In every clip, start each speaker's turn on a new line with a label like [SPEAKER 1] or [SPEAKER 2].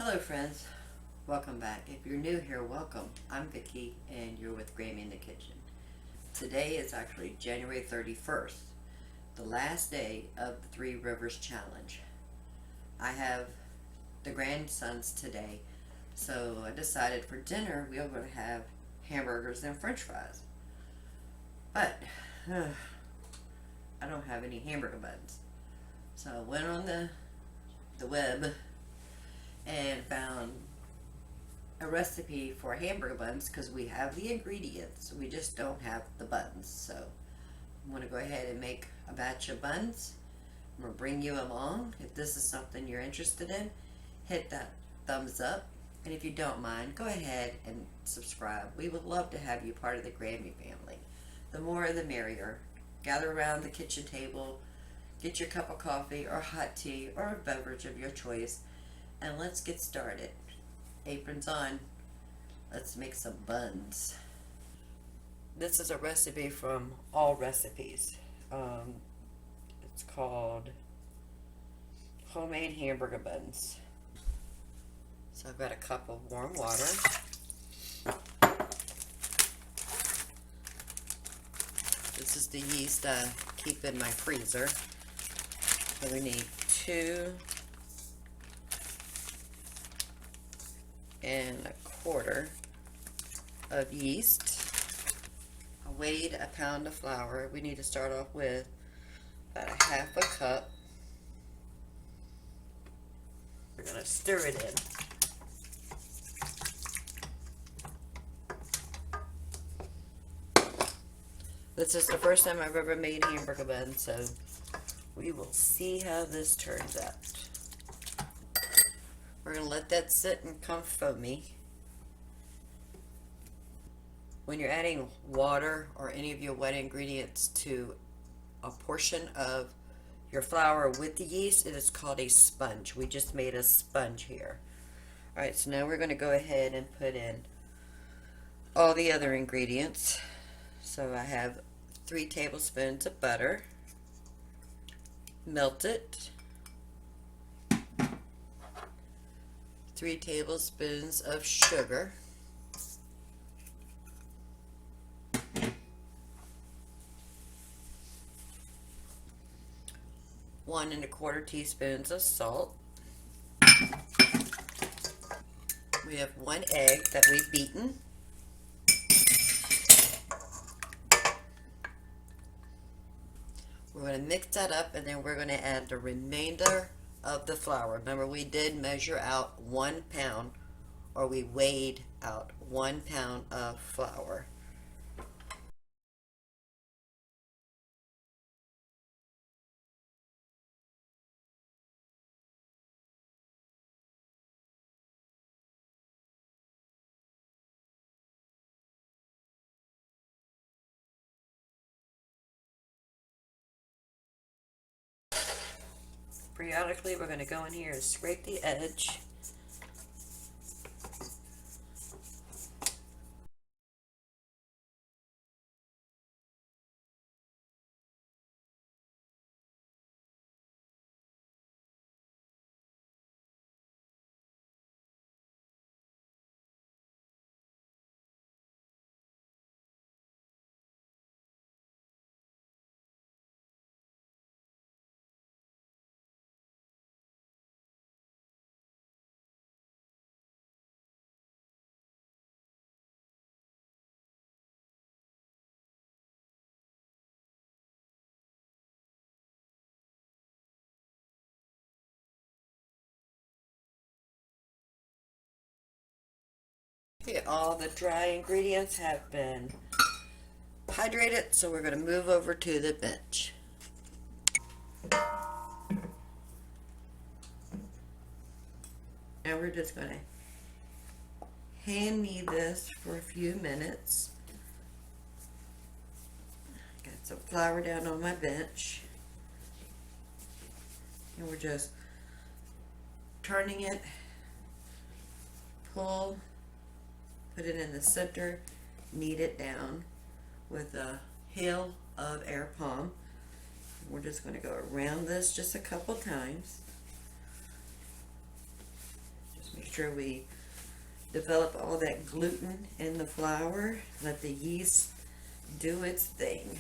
[SPEAKER 1] Hello friends, welcome back. If you're new here, welcome. I'm Vicki and you're with Grammy in the Kitchen. Today is actually January 31st, the last day of the Three Rivers Challenge. I have the grandsons today, so I decided for dinner we are going to have hamburgers and french fries. But I don't have any hamburger buns. So I went on the web and found a recipe for hamburger buns because we have the ingredients, we just don't have the buns. So I'm going to go ahead and make a batch of buns. I'm going to bring you along. If this is something you're interested in, hit that thumbs up, and if you don't mind, go ahead and subscribe. We would love to have you part of the Grammy family. The more the merrier. Gather around the kitchen table, get your cup of coffee or hot tea or a beverage of your choice, and let's get started. Aprons on. Let's make some buns. This is a recipe from All Recipes. It's called Homemade Hamburger Buns. So I've got a cup of warm water. This is the yeast I keep in my freezer. So we need 2¼ of yeast. I weighed a pound of flour. We need to start off with about a ½ cup. We're going to stir it in. This is the first time I've ever made hamburger buns, so we will see how this turns out. We're going to let that sit and come foamy. When you're adding water or any of your wet ingredients to a portion of your flour with the yeast, it is called a sponge. We just made a sponge here. Alright, so now we're going to go ahead and put in all the other ingredients. So I have 3 tablespoons of butter, melted, 3 tablespoons of sugar, 1¼ teaspoons of salt. We have 1 egg that we've beaten. We're going to mix that up, and then we're going to add the remainder of the flour. Remember, we did measure out 1 pound, or we weighed out 1 pound of flour. Periodically, we're going to go in here and scrape the edge. Okay, all the dry ingredients have been hydrated, so we're going to move over to the bench. And we're just going to hand knead this for a few minutes. Got some flour down on my bench. And we're just turning it, pull, put it in the center, knead it down with a heel of air palm. We're just going to go around this just a couple times. Just make after we develop all that gluten in the flour, let the yeast do its thing.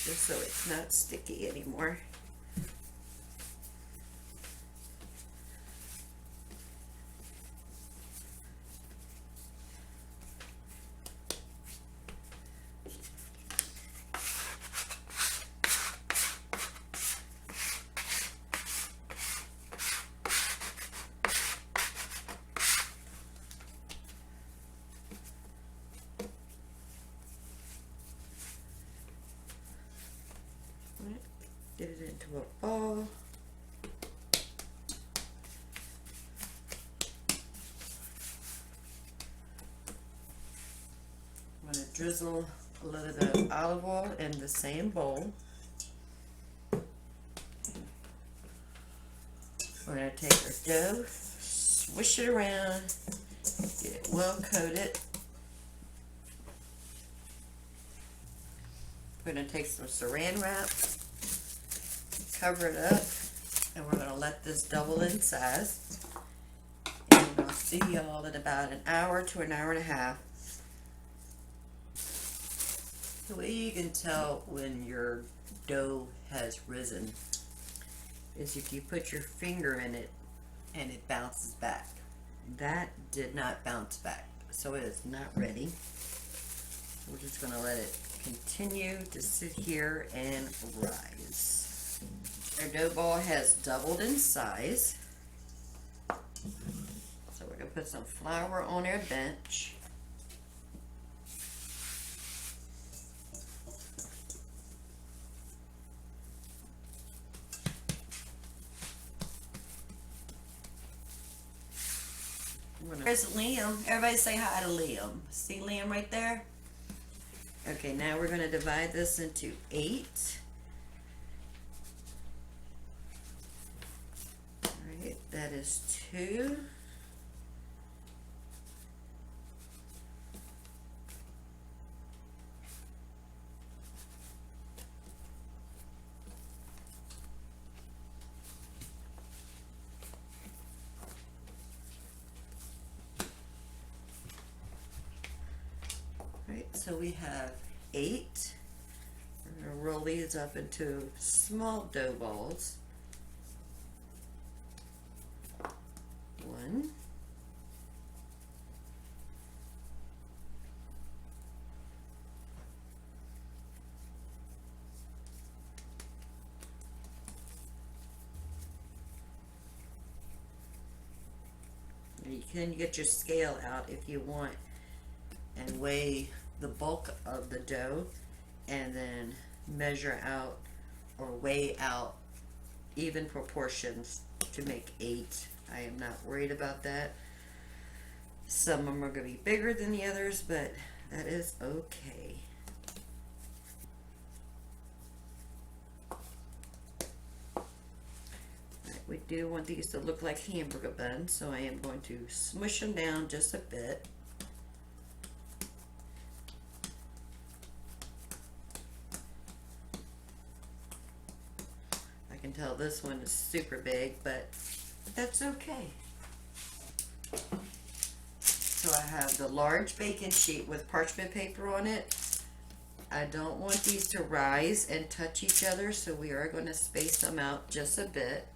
[SPEAKER 1] Just so it's not sticky anymore. Get it into a ball. I'm going to drizzle a little bit of olive oil in the same bowl. We're going to take our dough, swish it around, get it well coated. We're going to take some saran wrap, cover it up, and we're going to let this double in size. And I'll see y'all in about an hour to an hour and a half. The way you can tell when your dough has risen is if you put your finger in it and it bounces back. That did not bounce back, so it is not ready. We're just going to let it continue to sit here and rise. Our dough ball has doubled in size. So we're going to put some flour on our bench. There's Liam. Everybody say hi to Liam. See Liam right there? Okay, now we're going to divide this into 8. Alright, that is 2. So we have 8. We're going to roll these up into small dough balls. 1. You can get your scale out if you want and weigh the bulk of the dough and then measure out or weigh out even proportions to make 8. I am not worried about that. Some of them are going to be bigger than the others, but that is okay. We do want these to look like hamburger buns, so I am going to smush them down just a bit. I can tell this one is super big, but that's okay. So I have the large baking sheet with parchment paper on it. I don't want these to rise and touch each other, so we are going to space them out just a bit.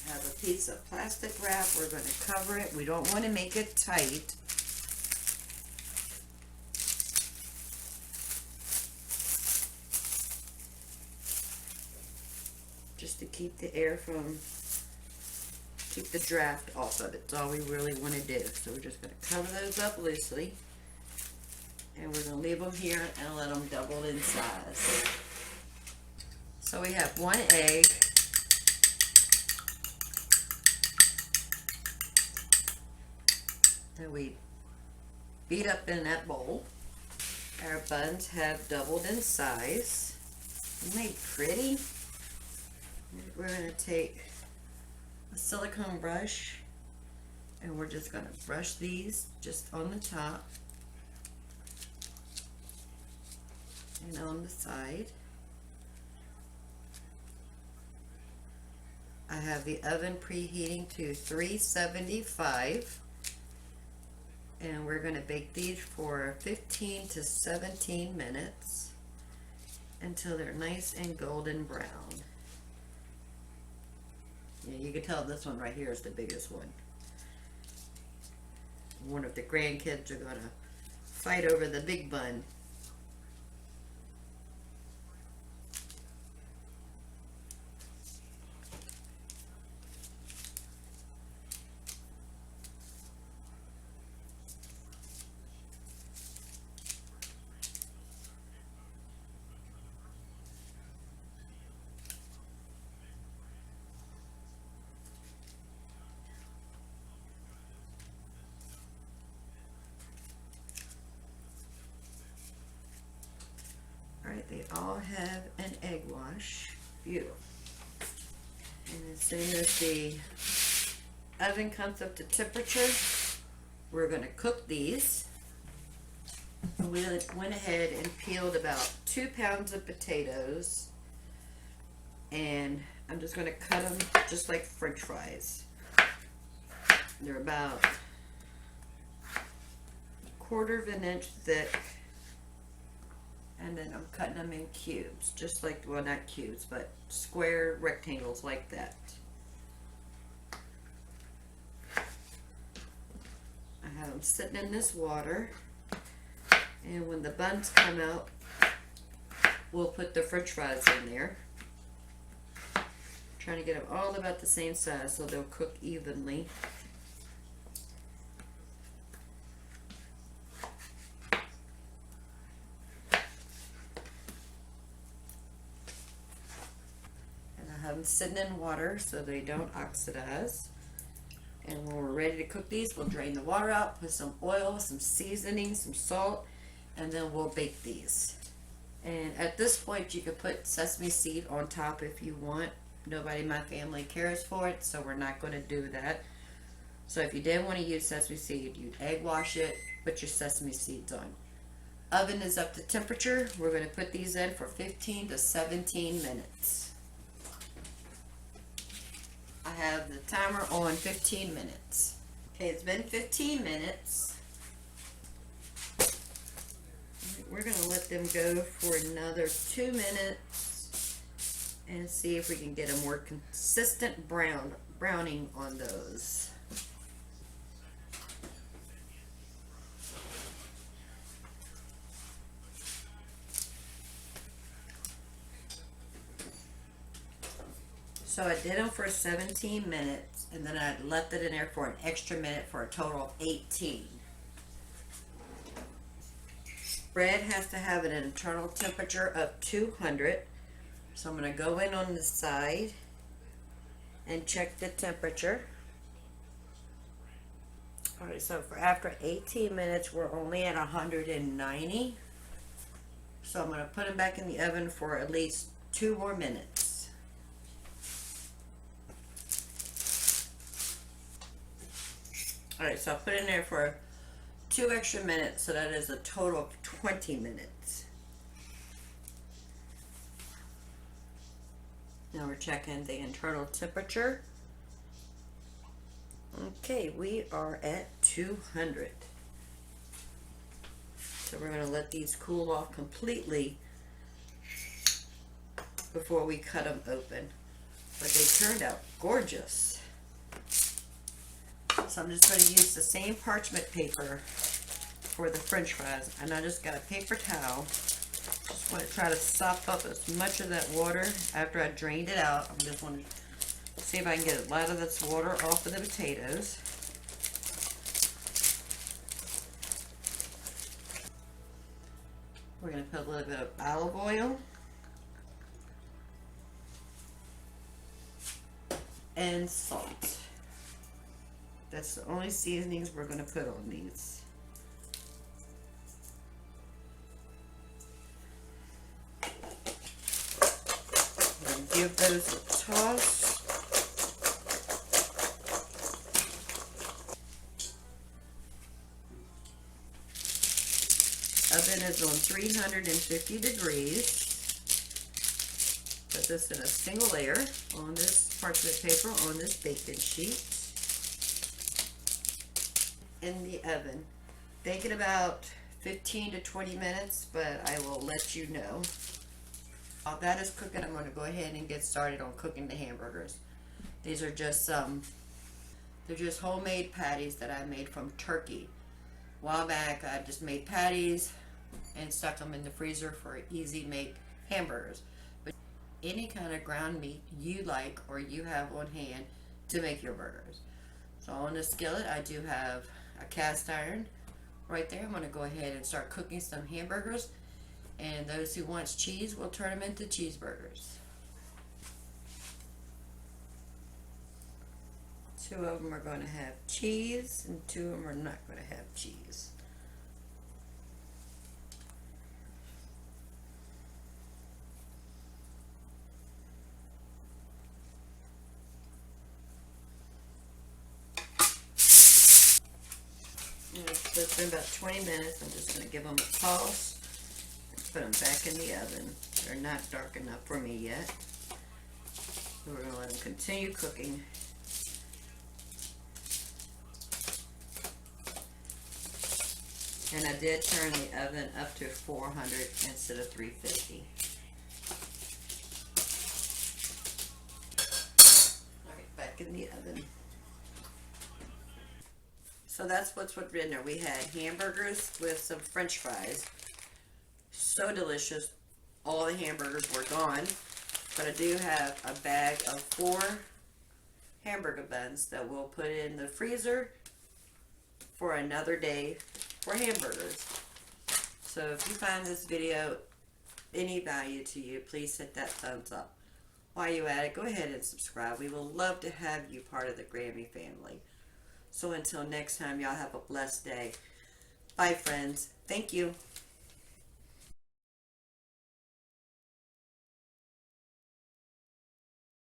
[SPEAKER 1] I have a piece of plastic wrap. We're going to cover it. We don't want to make it tight. Just to keep the air from, keep the draft off of it. That's all we really want to do. So we're just going to cover those up loosely. And we're going to leave them here and let them double in size. So we have 1 egg, that we beat up in that bowl. Our buns have doubled in size. Isn't they pretty? We're going to take a silicone brush and we're just going to brush these just on the top and on the side. I have the oven preheating to 375, and we're going to bake these for 15 to 17 minutes until they're nice and golden brown. Yeah, you can tell this one right here is the biggest one. I wonder if the grandkids are going to fight over the big bun. Alright, they all have an egg wash. Beautiful. And as soon as the oven comes up to temperature, we're going to cook these. We went ahead and peeled about 2 pounds of potatoes, and I'm just going to cut them just like French fries. They're about 1/4 of an inch thick, and then I'm cutting them in cubes, just like, well, not cubes, but square rectangles like that. I have them sitting in this water, and when the buns come out, we'll put the French fries in there. Trying to get them all about the same size so they'll cook evenly. Have them sitting in water so they don't oxidize. And when we're ready to cook these, we'll drain the water out, put some oil, some seasoning, some salt, and then we'll bake these. And at this point, you could put sesame seed on top if you want. Nobody in my family cares for it, so we're not going to do that. So if you did want to use sesame seed, you'd egg wash it, put your sesame seeds on. Oven is up to temperature. We're going to put these in for 15 to 17 minutes. I have the timer on 15 minutes. Okay, it's been 15 minutes. We're going to let them go for another 2 minutes and see if we can get a more consistent browning on those. So I did them for 17 minutes, and then I left it in there for an extra minute for a total of 18. Bread has to have an internal temperature of 200. So I'm going to go in on the side and check the temperature. Alright, so for after 18 minutes, we're only at 190. So I'm going to put them back in the oven for at least 2 more minutes. Alright, so I'll put it in there for 2 extra minutes, so that is a total of 20 minutes. Now we're checking the internal temperature. Okay, we are at 200. So we're going to let these cool off completely before we cut them open. But they turned out gorgeous. So I'm just going to use the same parchment paper for the French fries. And I just got a paper towel. Just want to try to sop up as much of that water after I drained it out. I just want to see if I can get a lot of this water off of the potatoes. We're going to put a little bit of olive oil. and salt. That's the only seasonings we're going to put on these. And give those a toss. Oven is on 350 degrees. Put this in a single layer on this parchment paper on this baking sheet. In the oven. Bake it about 15 to 20 minutes, but I will let you know. While that is cooking, I'm going to go ahead and get started on cooking the hamburgers. These are just they're just homemade patties that I made from turkey. A while back, I just made patties and stuck them in the freezer for easy make hamburgers. But any kind of ground meat you like or you have on hand to make your burgers. So on the skillet, I do have a cast iron right there. I'm going to go ahead and start cooking some hamburgers, and those who want cheese will turn them into cheeseburgers. 2 of them are going to have cheese and 2 of them are not going to have cheese. So it's been about 20 minutes. I'm just going to give them a toss and put them back in the oven. They're not dark enough for me yet. So we're going to let them continue cooking. And I did turn the oven up to 400 instead of 350. Alright, back in the oven. So that's what's in there. We had hamburgers with some French fries. So delicious. All the hamburgers were gone. But I do have a bag of 4 hamburger buns that we'll put in the freezer for another day for hamburgers. So if you find this video any value to you, please hit that thumbs up. While you're at it, go ahead and subscribe. We will love to have you part of the Grammy family. So until next time, y'all have a blessed day. Bye, friends. Thank you.